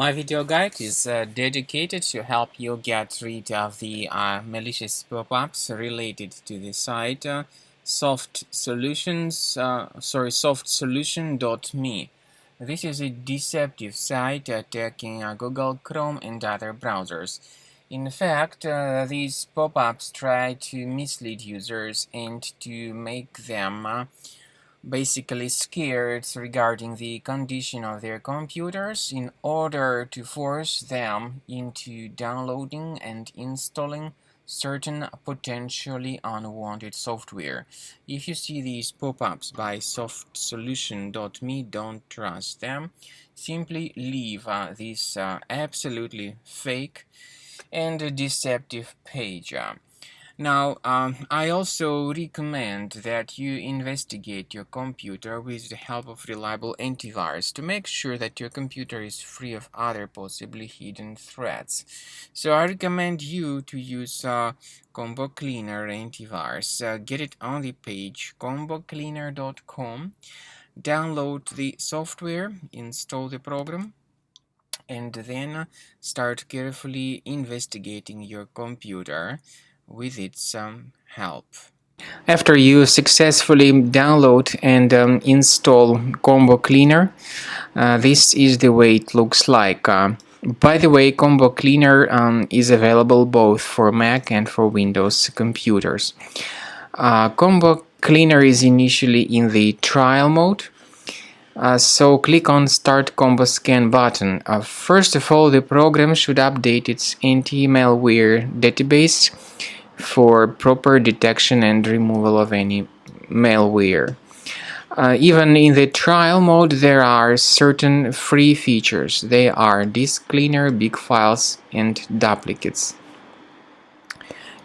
My video guide is dedicated to help you get rid of the malicious pop-ups related to the site softsolution.me. This is a deceptive site attacking Google Chrome and other browsers. In fact, these pop-ups try to mislead users and to make them basically scared regarding the condition of their computers in order to force them into downloading and installing certain potentially unwanted software. If you see these pop-ups by softsolution.me, don't trust them. Simply leave this absolutely fake and deceptive page. Now, I also recommend that you investigate your computer with the help of reliable antivirus to make sure that your computer is free of other possibly hidden threats. So I recommend you to use Combo Cleaner antivirus. Get it on the page combocleaner.com. Download the software, install the program, and then start carefully investigating your computer with its help. After you successfully download and install Combo Cleaner, this is the way it looks like. By the way, Combo Cleaner is available both for Mac and for Windows computers. Combo Cleaner is initially in the trial mode. So click on Start Combo Scan button. First of all, the program should update its anti-malware database for proper detection and removal of any malware. Even in the trial mode, there are certain free features. They are Disk Cleaner, Big Files, and Duplicates.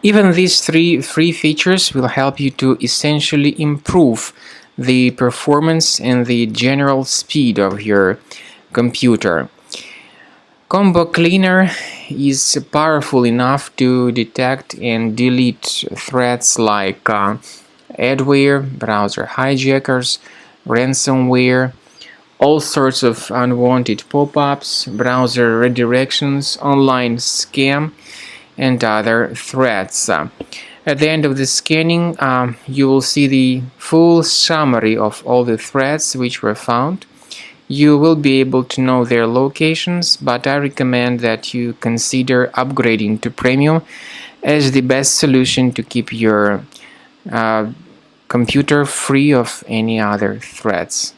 Even these three free features will help you to essentially improve the performance and the general speed of your computer. Combo Cleaner is powerful enough to detect and delete threats like adware, browser hijackers, ransomware, all sorts of unwanted pop-ups, browser redirections, online scam, and other threats. At the end of the scanning, you will see the full summary of all the threats which were found. You will be able to know their locations, but I recommend that you consider upgrading to Premium as the best solution to keep your computer free of any other threats.